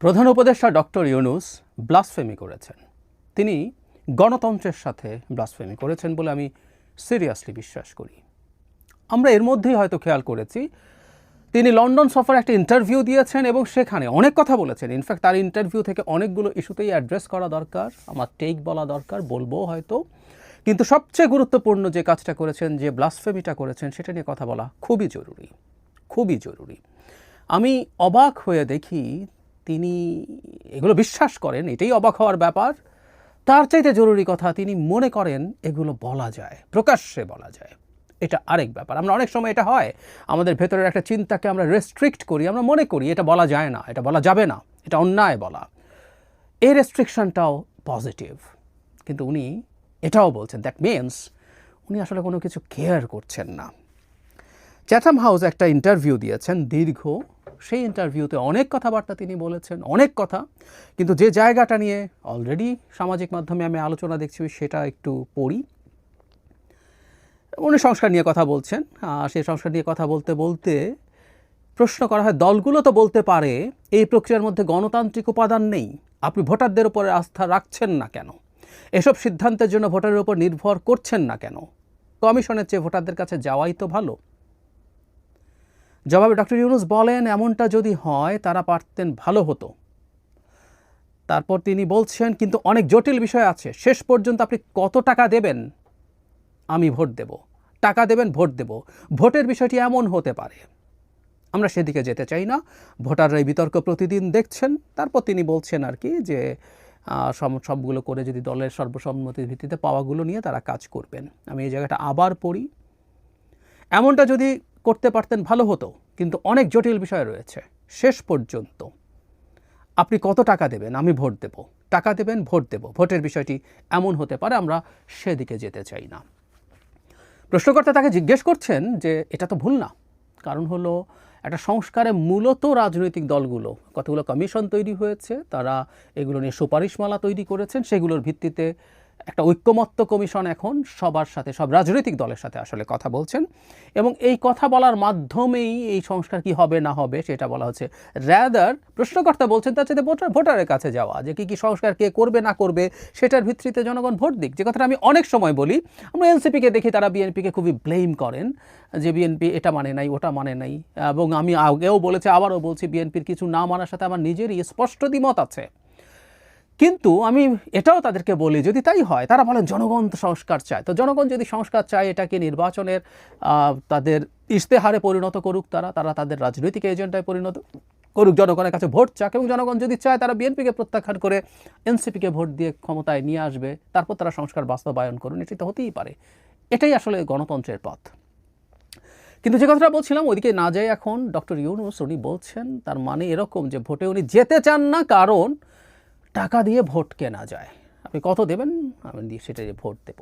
প্রধান উপদেষ্টা doctor Yunus blasphemy করেছেন। তিনি গণতন্ত্রের সাথে ব্লাসফেমি করেছেন বলে আমি সিরিয়াসলি বিশ্বাস করি। আমরা এর মধ্যেই হয়তো খেয়াল করেছি তিনি লন্ডন সফরে একটা ইন্টারভিউ দিয়েছেন এবং সেখানে অনেক কথা বলেছেন। ইনফ্যাক্ট তার ইন্টারভিউ থেকে অনেকগুলো ইস্যুতেই অ্যাড্রেস করা দরকার, আমার টেক বলা দরকার, বলবো হয়তো। কিন্তু সবচেয়ে গুরুত্বপূর্ণ যে কাজটা করেছেন, যে ব্লাসফেমিটা করেছেন, সেটা নিয়ে কথা বলা খুবই জরুরি, খুবই জরুরি। আমি অবাক হয়ে দেখি তিনি এগুলো বিশ্বাস করেন, এটাই অবাক হওয়ার ব্যাপার। তার চাইতে জরুরি কথা, তিনি মনে করেন এগুলো বলা যায়, প্রকাশ্যে বলা যায়। এটা আরেক ব্যাপার। আমরা অনেক সময় এটা হয়, আমাদের ভেতরের একটা চিন্তাকে আমরা রেস্ট্রিক্ট করি, আমরা মনে করি এটা বলা যায় না, এটা বলা যাবে না, এটা অন্যায় বলা। এই রেস্ট্রিকশনটাও পজিটিভ। কিন্তু উনি এটাও বলছেন, দ্যাট মিনস উনি আসলে কোনো কিছু কেয়ার করছেন না। চ্যাথাম হাউস একটা ইন্টারভিউ দিয়েছেন দীর্ঘ, সেই ইন্টারভিউতে অনেক কথাবার্তা তিনি বলেছেন, অনেক কথা। কিন্তু যে জায়গাটা নিয়ে অলরেডি সামাজিক মাধ্যমে আমি আলোচনা দেখছি, সেটা একটু পড়ি। উনি সংস্কার নিয়ে কথা বলছেন। সেই সংস্কার নিয়ে কথা বলতে বলতে প্রশ্ন করা হয়, দলগুলো তো বলতে পারে এই প্রক্রিয়ার মধ্যে গণতান্ত্রিক উপাদান নেই, আপনি ভোটারদের উপরে আস্থা রাখছেন না কেন? এসব সিদ্ধান্তের জন্য ভোটারের উপর নির্ভর করছেন না কেন? কমিশনের চেয়ে ভোটারদের কাছে যাওয়াই তো ভালো। জবাবে ডক্টর ইউনূস বলেন, এমনটা যদি হয় তারা পারতেন, ভালো হতো। তারপর তিনি বলছেন, কিন্তু অনেক জটিল বিষয় আছে, শেষ পর্যন্ত আপনি কত টাকা দেবেন, আমি ভোট দেব, টাকা দেবেন, ভোট দেব, ভোটের বিষয়টি এমন হতে পারে। আমরা সেদিকে যেতে চাই না, ভোটাররা এই বিতর্ক প্রতিদিন দেখছেন। তারপর তিনি বলছেন আর কি যে সবগুলো করে যদি দলের সর্বসম্মতির ভিত্তিতে পাওয়াগুলো নিয়ে তারা কাজ করবেন। আমি এই জায়গাটা আবার পড়ি, এমনটা যদি করতে পারতেন ভালো হতো, কিন্তু অনেক জটিল বিষয় রয়েছে, শেষ পর্যন্ত আপনি কত টাকা দেবেন, আমি ভোট দেব, টাকা দেবেন, ভোট দেব, ভোটের বিষয়টি এমন হতে পারে, আমরা সেদিকে যেতে চাই না। প্রশ্নকর্তা তাকে জিজ্ঞেস করছেন যে এটা তো ভুল না, কারণ হলো একটা সংস্কারে মূলত রাজনৈতিক দলগুলো, কতগুলো কমিশন তৈরি হয়েছে, তারা এগুলো নিয়ে সুপারিশমালা তৈরি করেছেন, সেগুলোর ভিত্তিতে একটা ঐক্যমত্য কমিশন এখন সবার সাথে, সব রাজনৈতিক দলের সাথে আসলে কথা বলছেন। এবং এই কথা বলার মাধ্যমেই এই সংস্কার কি হবে না হবে সেটা বলা হচ্ছে। র্যাদার প্রশ্নকর্তা বলছেন তার সাথে ভোটারের কাছে যাওয়া, যে কী কী সংস্কার কে করবে না করবে সেটার ভিত্তিতে জনগণ ভোট দিক। যে কথাটা আমি অনেক সময় বলি, আমরা এনসিপিকে দেখি তারা বিএনপিকে খুবই ব্লেম করেন যে বিএনপি এটা মানে নাই, ওটা মানে নাই। এবং আমি আগেও বলেছি, আবারও বলছি, বিএনপির কিছু না মানার সাথে আমার নিজেরই স্পষ্ট দ্বিমত আছে। কিন্তু আমি এটাও তাদেরকে বলি, যদি তাই হয়, তারা বলেন জনগণ তো সংস্কার চায়, তো জনগণ যদি সংস্কার চায়, এটাকে নির্বাচনের তাদের ইশতেহারে পরিণত করুক, তারা তাদের রাজনৈতিক এজেন্ডায় পরিণত করুক, জনগণের কাছে ভোট চাক। এবং জনগণ যদি চায় তারা বিএনপিকে প্রত্যাখ্যান করে এনসিপিকে ভোট দিয়ে ক্ষমতায় নিয়ে আসবে, তারপর তারা সংস্কার বাস্তবায়ন করুন, এটি তো হতেই পারে। এটাই আসলে গণতন্ত্রের পথ। কিন্তু যে কথাটা বলছিলাম, ওইদিকে না যাই। এখন ডক্টর ইউনূস উনি বলছেন, তার মানে এরকম যে ভোটে উনি যেতে চান না, কারণ টাকা দিয়ে ভোট কেনা যায়, আপনি কত দেবেন, আমি দিয়ে সেটা দিয়ে ভোট দেব।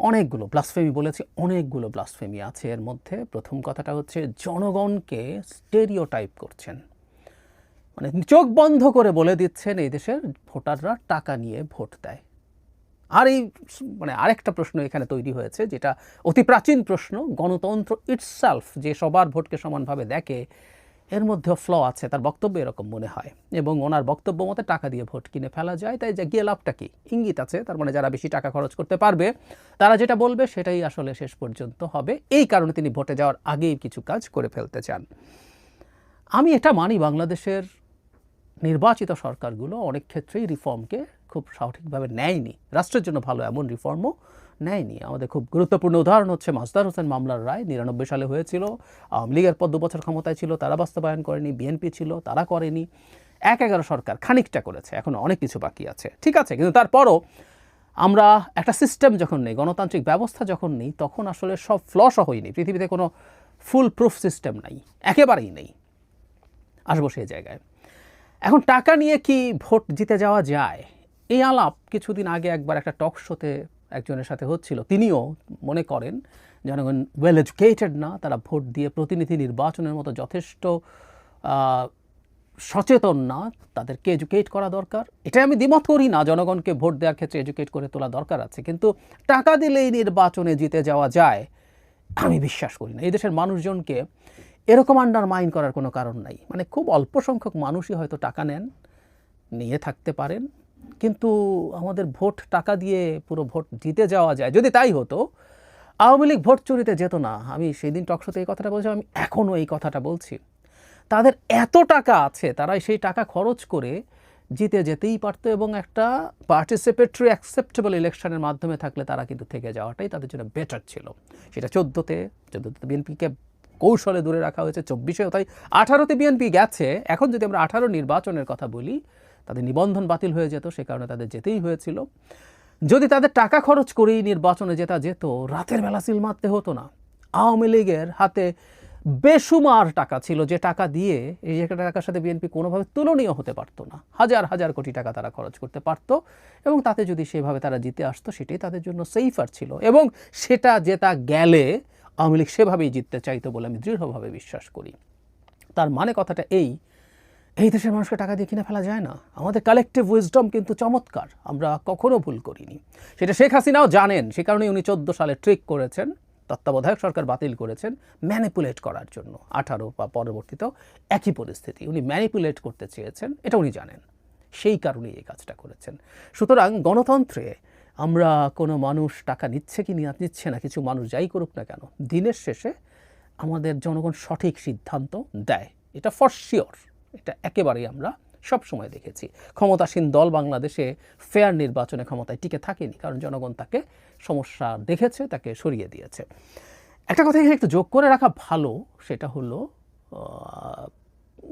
অনেকগুলো ব্লাসফেমি বলেছি, অনেকগুলো ব্লাসফেমি আছে এর মধ্যে। প্রথম কথাটা হচ্ছে, জনগণকে স্টেরিওটাইপ করছেন, মানে চোখ বন্ধ করে বলে দিচ্ছেন এই দেশের ভোটাররা টাকা নিয়ে ভোট দেয়। আর এই মানে আরেকটা প্রশ্ন এখানে তৈরি হয়েছে, যেটা অতি প্রাচীন প্রশ্ন, গণতন্ত্র ইটসেলফ যে সবার ভোটকে সমানভাবে দেখে, এর মধ্যেও ফ্ল আছে, তার বক্তব্য এরকম মনে হয়। এবং ওনার বক্তব্য মতে টাকা দিয়ে ভোট কিনে ফেলা যায়, তাই যে গিয়ে লাভটা কি, ইঙ্গিত আছে, তার মানে যারা বেশি টাকা খরচ করতে পারবে তারা যেটা বলবে সেটাই আসলে শেষ পর্যন্ত হবে। এই কারণে তিনি ভোটে যাওয়ার আগেই কিছু কাজ করে ফেলতে চান। আমি এটা মানি, বাংলাদেশের নির্বাচিত সরকারগুলো অনেক ক্ষেত্রেই রিফর্মকে খুব সঠিকভাবে নেয়নি, রাষ্ট্রের জন্য ভালো এমন রিফর্মও নেয়নি। আমাদের খুব গুরুত্বপূর্ণ উদাহরণ হচ্ছে মাজদার হোসেন মামলার রায়, 99 সালে হয়েছিল। আওয়ামী লীগের পর 2 বছর ক্ষমতায় ছিল, তারা বাস্তবায়ন করেনি। বিএনপি ছিল, তারা করেনি। 1-11 সরকার খানিকটা করেছে, এখন অনেক কিছু বাকি আছে, ঠিক আছে। কিন্তু তারপরও আমরা একটা সিস্টেম যখন নেই, গণতান্ত্রিক ব্যবস্থা যখন নেই, তখন আসলে সব ফ্ল সহই নেই। পৃথিবীতে কোনো ফুল প্রুফ সিস্টেম নাই, একেবারেই নেই। আসবো সেই জায়গায়। এখন টাকা নিয়ে কি ভোট জিতে যাওয়া যায়, এই আলাপ কিছুদিন আগে একবার একটা টক শোতে একজনের সাথে হচ্ছিল। তিনিও মনে করেন জনগণ ওয়েল এডুকেটেড না, তারা ভোট দিয়ে প্রতিনিধি নির্বাচনের মতো যথেষ্ট সচেতন না, তাদেরকে এডুকেট করা দরকার। এটাই আমি দ্বিমত করি না, জনগণকে ভোট দেওয়ার ক্ষেত্রে এডুকেট করে তোলা দরকার আছে, কিন্তু টাকা দিলেই নির্বাচনে জিতে যাওয়া যায় আমি বিশ্বাস করি না। এই দেশের মানুষজনকে এরকম আন্ডারমাইন করার কোনো কারণ নাই। মানে খুব অল্প সংখ্যক মানুষই হয়তো টাকা নেন, নিয়ে থাকতে পারেন, কিন্তু আমাদের ভোট টাকা দিয়ে পুরো ভোট জিতে যাওয়া যায়। যদি তাই হতো আওয়ামী লীগ ভোট চুরিতে যেত না। আমি সেদিন টকশোতে এই কথাটা বলছিলাম, আমি এখনও এই কথাটা বলছি। তাদের এত টাকা আছে, তারা সেই টাকা খরচ করে জিতে যেতেই পারতো, এবং একটা পার্টিসিপেটরি অ্যাকসেপ্টেবল ইলেকশনের মাধ্যমে থাকলে তারা কিন্তু থেকে যাওয়াটাই তাদের জন্য বেটার ছিল। সেটা 14তে বিএনপিকে কৌশলে দূরে রাখা হয়েছে, 24-এও তাই, 18তে বিএনপি গেছে। এখন যদি আমরা 18 নির্বাচনের কথা বলি, তাদের নিবন্ধন বাতিল হয়ে যেত, সে কারণে তাদের যেতেই হয়েছিল। যদি তাদের টাকা খরচ করেই নির্বাচনে জেতা যেত, রাতের বেলা সিল মারতে হতো না। আওয়ামী লীগের হাতে বেসুমার টাকা ছিল, যে টাকা দিয়ে এই টাকার সাথে বিএনপি কোনোভাবে তুলনীয় হতে পারতো না। হাজার হাজার কোটি টাকা তারা খরচ করতে পারতো, এবং তাতে যদি সেভাবে তারা জিতে আসতো, সেটাই তাদের জন্য সেফার ছিল। এবং সেটা জেতা গেলে আওয়ামী লীগ সেভাবেই জিততে চাইতো বলে আমি দৃঢ়ভাবে বিশ্বাস করি। তার মানে কথাটা এই দেশের মানুষকে টাকা দিয়ে কিনে ফেলা যায় না। আমাদের কালেকটিভ উইজডম কিন্তু চমৎকার, আমরা কখনো ভুল করিনি। সেটা শেখ হাসিনাও জানেন, সে কারণে উনি 14 সালে ট্রিক করেছেন, তত্ত্বাবধায়ক সরকার বাতিল করেছেন ম্যানিপুলেট করার জন্য। 18 বা পরবর্তীতেও একই পরিস্থিতি, উনি ম্যানিপুলেট করতে চেয়েছেন, এটা উনি জানেন, সেই কারণেই এই কাজটা করেছেন। সুতরাং গণতন্ত্রে আমরা কোনো মানুষ টাকা নিচ্ছে কি নিচ্ছে না, কিছু মানুষ যাই করুক না কেন, দিনের শেষে আমাদের জনগণ সঠিক সিদ্ধান্ত দেয়, এটা ফর শিওর। এটা একেবারেই আমরা সব সময় দেখেছি। ক্ষমতাসীন দল বাংলাদেশে ফেয়ার নির্বাচনে ক্ষমতায় টিকে থাকেনি, কারণ জনগণ তাকে সমস্যা দেখেছে, তাকে সরিয়ে দিয়েছে। একটা কথা এখানে একটু যোগ করে রাখা ভালো, সেটা হলো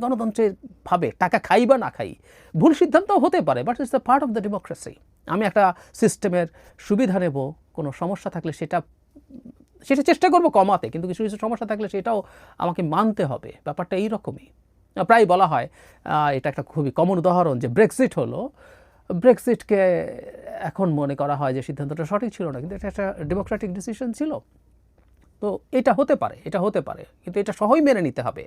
গণতন্ত্রের ভাবে টাকা খাই বা না খাই ভুল সিদ্ধান্ত হতে পারে, but it's the part of the democracy. আমি একটা সিস্টেমের সুবিধা নেব, কোনো সমস্যা থাকলে সেটা চেষ্টা করব কমাতে, কিন্তু কিছু কিছু সমস্যা থাকলে সেটাও আমাকে মানতে হবে। ব্যাপারটা এইরকমই। প্রায় বলা হয়, এটা একটা খুবই কমন উদাহরণ, যে ব্রেক্সিট হলো, ব্রেক্সিটকে এখন মনে করা হয় যে সিদ্ধান্তটা সঠিক ছিল না, কিন্তু এটা একটা ডেমোক্রেটিক ডিসিশন ছিল। তো এটা হতে পারে, কিন্তু এটা সহই মেনে নিতে হবে।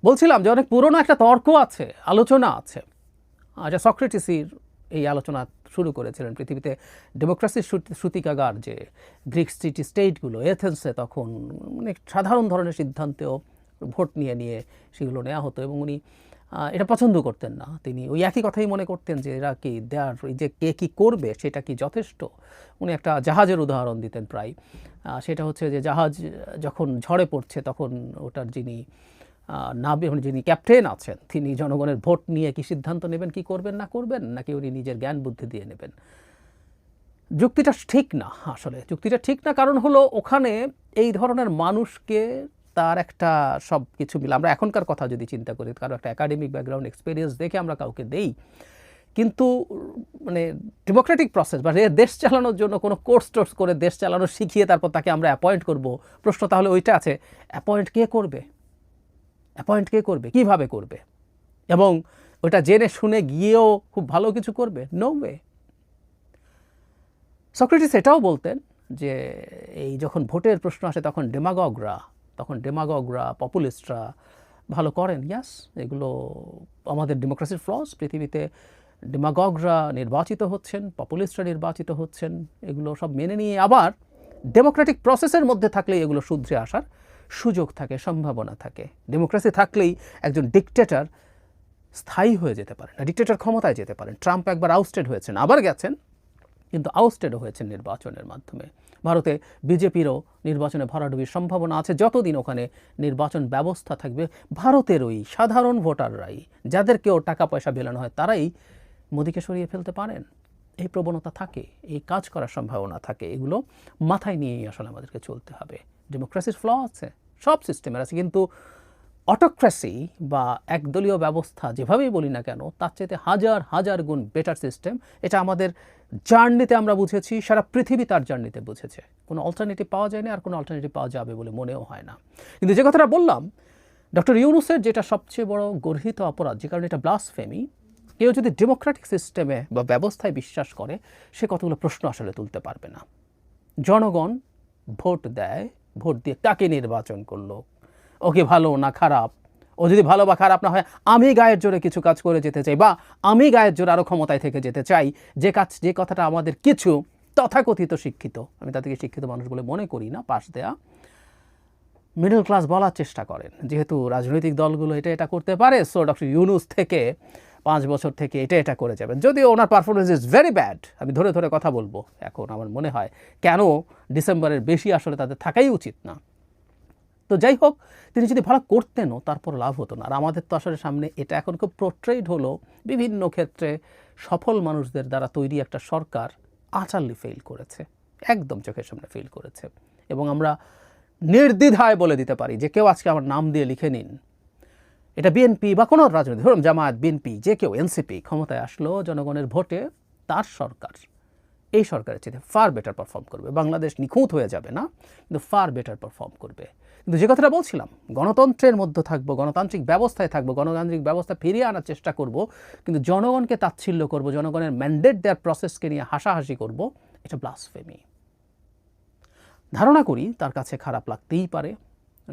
বলছিলাম যে অনেক পুরনো একটা তর্ক আছে, আলোচনা আছে, যা সক্রেটিসের এই আলোচনা শুরু করেছিলেন। পৃথিবীতে ডেমোক্রেসির সূতিকাগার যে গ্রিক সিটি স্টেটগুলো, এথেন্সে তখন অনেক সাধারণ ধরনের সিদ্ধান্তেও ভোট নিয়ে সেগুলো নেওয়া হতো, এবং উনি এটা পছন্দ করতেন না। তিনি ওই একই কথাই মনে করতেন যে এরা কি দেয়ার, এই যে কে কী করবে সেটা কি যথেষ্ট। উনি একটা জাহাজের উদাহরণ দিতেন প্রায়, সেটা হচ্ছে যে জাহাজ যখন ঝড়ে পড়ছে, তখন ওটার যিনি যিনি ক্যাপ্টেন আছেন, তিনি জনগণের ভোট নিয়ে কি সিদ্ধান্ত নেবেন, কি করবেন না করবেন, নাকি উনি নিজের জ্ঞান বুদ্ধি দিয়ে নেবেন। যুক্তিটা ঠিক না, আসলে যুক্তিটা ঠিক না। কারণ হলো ওখানে এই ধরনের মানুষকে তার একটা সব কিছু মিলে, আমরা এখনকার কথা যদি চিন্তা করি, কারো একটা একাডেমিক ব্যাকগ্রাউন্ড এক্সপিরিয়েন্স দেখে আমরা কাউকে দেই, কিন্তু মানে ডেমোক্রেটিক প্রসেস বা দেশ চালানোর জন্য কোনো কোর্স টোর্স করে দেশ চালানো শিখিয়ে তারপর তাকে আমরা অ্যাপয়েন্ট করব, প্রশ্ন তাহলে ওইটা আছে, অ্যাপয়েন্ট কে করবে, কীভাবে করবে, এবং ওটা জেনে শুনে গিয়েও খুব ভালো কিছু করবে? No way. সক্রেটিস এটাও বলতেন যে এই যখন ভোটের প্রশ্ন আসে, তখন ডেমাগগরা পপুলিস্টরা ভালো করেন। ইয়াস, এগুলো আমাদের ডেমোক্রেসির ফ্লস। পৃথিবীতে ডেমাগগরা নির্বাচিত হচ্ছেন, পপুলিস্টরা নির্বাচিত হচ্ছেন, এগুলো সব মেনে নিয়ে আবার ডেমোক্রেটিক প্রসেসের মধ্যে থাকলেই এগুলো শুধরে আসার সুযোগ থাকে, সম্ভাবনা থাকে। ডেমোক্রেসি থাকলেই একজন ডিকটেটর স্থায়ী হয়ে যেতে পারেন না, ডিকটেটর ক্ষমতায় যেতে পারেন। ট্রাম্প একবার আউস্টেড হয়েছেন, আবার গেছেন, কিন্তু আউস্টেডও হয়েছেন নির্বাচনের মাধ্যমে। ভারতে বিজেপিরও নির্বাচনে ভরাডুবির সম্ভাবনা আছে। যতদিন ওখানে নির্বাচন ব্যবস্থা থাকবে, ভারতের ওই সাধারণ ভোটাররাই, যাদেরকেও টাকা পয়সা বেলানো হয়, তারাই মোদিকে সরিয়ে ফেলতে পারেন। এই প্রবণতা থাকে, এই কাজ করার সম্ভাবনা থাকে। এগুলো মাথায় নিয়েই আসলে আমাদেরকে চলতে হবে। ডেমোক্রেসির ফ্ল আছে, সব সিস্টেমের আছে, কিন্তু অটোক্রেসি বা একদলীয় ব্যবস্থা যেভাবেই বলি না কেন, তার চাইতে হাজার হাজার গুণ বেটার সিস্টেম। এটা আমাদের জার্নিতে আমরা বুঝেছি, সারা পৃথিবী তার জার্নিতে বুঝেছে। কোনো অল্টারনেটিভ পাওয়া যায়নি, আর কোনো অল্টারনেটিভ পাওয়া যাবে বলে মনেও হয় না। কিন্তু যে কথাটা বললাম, ডক্টর ইউনূসের যেটা সবচেয়ে বড় গর্হিত অপরাধ, যে কারণে এটা ব্লাসফেমি, কেউ যদি ডেমোক্রেটিক সিস্টেমে বা ব্যবস্থায় বিশ্বাস করে, সে কতগুলো প্রশ্ন আসলে তুলতে পারবে না। জনগণ ভোট দেয়, ভোট দিয়ে কাকে নির্বাচন করলো, ও কি ভালো না খারাপ, ও যদি ভালো বা খারাপ না হয়, আমি গায়ের জোরে কিছু কাজ করে যেতে চাই, বা আমি গায়ের জোরে আরও ক্ষমতায় থেকে যেতে চাই, যে কথাটা আমাদের কিছু তথাকথিত শিক্ষিত, আমি তাদেরকে শিক্ষিত মানুষ বলে মনে করি না, পাশ দেয়া মিডল ক্লাস বলার চেষ্টা করেন, যেহেতু রাজনৈতিক দলগুলো এটা করতে পারে, সো ডক্টর ইউনূস থেকে 5 বছর থেকে এটা করে যাবেন। যদিও ওনার পারফরমেন্স ইজ ভেরি ব্যাড, আমি ধরে ধরে কথা বলবো এখন। আমার মনে হয় কেন ডিসেম্বরের বেশি আসলে তাদের থাকাই উচিত না। তো যাই হোক, তিনি যদি ভালো করতেনও তারপর লাভ হতো না। আর আমাদের তো আসলে সামনে এটা এখন খুব পোর্ট্রেট হলো বিভিন্ন ক্ষেত্রে সফল মানুষদের দ্বারা তৈরি একটা সরকার আচারলি ফেল করেছে, একদম চোখের সামনে ফেল করেছে। এবং আমরা নির্দ্বিধায় বলে দিতে পারি যে কেউ আজকে আমার নাম দিয়ে লিখে নিন, এটা বিএনপি বা কোনো রাজনৈতিক, ধরুন জামায়াত, বিএনপি, যে কেউ, এনসিপি ক্ষমতায় আসলো জনগণের ভোটে, তার সরকার এই সরকারের চেয়ে ফার বেটার পারফর্ম করবে। বাংলাদেশ নিখুঁত হয়ে যাবে না, কিন্তু ফার বেটার পারফর্ম করবে। কিন্তু যে কথাটা বলছিলাম, গণতন্ত্রের মধ্যে থাকবো, গণতান্ত্রিক ব্যবস্থায় থাকবো, গণতান্ত্রিক ব্যবস্থা ফিরিয়ে আনার চেষ্টা করব, কিন্তু জনগণকে তাচ্ছিল্য করব, জনগণের ম্যান্ডেট দেওয়ার প্রসেসকে নিয়ে হাসাহাসি করব, এটা ব্লাসফেমি। ধারণা করি তার কাছে খারাপ লাগতেই পারে।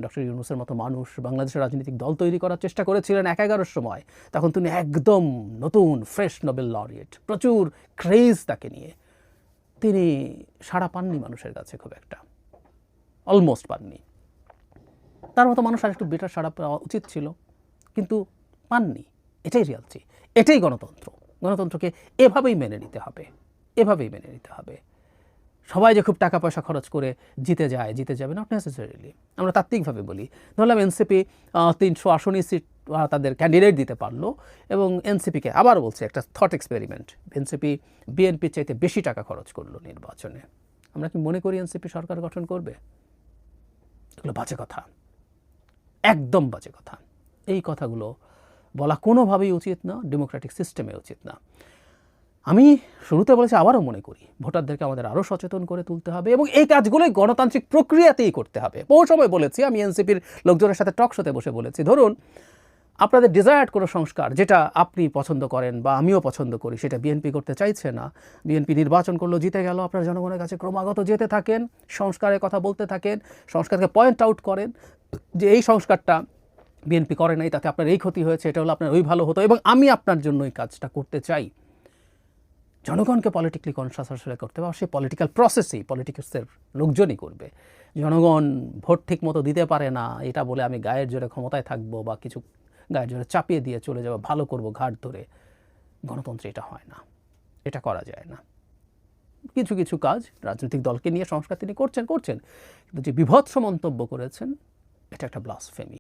ডক্টর ইউনূসের মতো মানুষ বাংলাদেশের রাজনৈতিক দল তৈরি করার চেষ্টা করেছিলেন 11 সময়, তখন তিনি একদম নতুন ফ্রেশ নোবেল লরিয়েট, প্রচুর ক্রেজ তাকে নিয়ে। তিনি সাড়া পাননি মানুষের কাছে খুব একটা, অলমোস্ট পাননি। তার মতো মানুষ আর একটু বেটার সাড়া পাওয়া উচিত ছিল, কিন্তু পাননি। এটাই রিয়ালিটি, এটাই গণতন্ত্র। গণতন্ত্রকে এভাবেই মেনে নিতে হবে, এভাবেই মেনে নিতে হবে। সবাই যে খুব টাকা পয়সা খরচ করে জিতে যাবে, নট নেসেসারিলি। আমরা তাত্ত্বিকভাবে বলি, ধরলাম এনসিপি 300 আসনই সিট তাদের ক্যান্ডিডেট দিতে পারলো, এবং এনসিপিকে, আবার বলছে একটা থট এক্সপেরিমেন্ট, এনসিপি বিএনপির চাইতে বেশি টাকা খরচ করলো নির্বাচনে। আমরা কি মনে করি এনসিপি সরকার গঠন করবে? এগুলো বাজে কথা, একদম বাজে কথা। এই কথাগুলো বলা কোনোভাবেই উচিত না, ডেমোক্রেটিক সিস্টেমে উচিত না। আমি শুরুতে বলেছি, আবারও মনে করি ভোটারদেরকে আমাদের আরও সচেতন করে তুলতে হবে, এবং এই কাজগুলোই গণতান্ত্রিক প্রক্রিয়াতেই করতে হবে। বহু সময় বলেছি, আমি এনসিপির লোকজনের সাথে টক শোতে বসে বলেছি, ধরুন আপনাদের ডিজায়ার্ড কোনো সংস্কার যেটা আপনি পছন্দ করেন বা আমিও পছন্দ করি, সেটা বিএনপি করতে চাইছে না, বিএনপি নির্বাচন করলো, জিতে গেল, আপনারা জনগণের কাছে ক্রমাগত যেতে থাকেন, সংস্কারের কথা বলতে থাকেন, সংস্কারকে পয়েন্ট আউট করেন যে এই সংস্কারটা বিএনপি করে নাই, তাতে আপনার এই ক্ষতি হয়েছে, এটা হলো আপনার ওই ভালো হতো, এবং আমি আপনার জন্য এই কাজটা করতে চাই। জনগণকে পলিটিক্যালি কনসাস আসলে করতে হবে, সেই পলিটিক্যাল প্রসেসেই পলিটিক্সের লোকজনই করবে। জনগণ ভোট ঠিক মতো দিতে পারে না এটা বলে আমি গায়ের জোরে ক্ষমতায় থাকবো বা কিছু গায়ের জোরে চাপিয়ে দিয়ে চলে যাবো, ভালো করব ঘাট ধরে, গণতন্ত্রে এটা হয় না, এটা করা যায় না। কিছু কিছু কাজ রাজনৈতিক দলকে নিয়ে সংস্কার তিনি করছেন, কিন্তু যে বিভৎস মন্তব্য করেছেন, এটা একটা ব্লাসফেমি।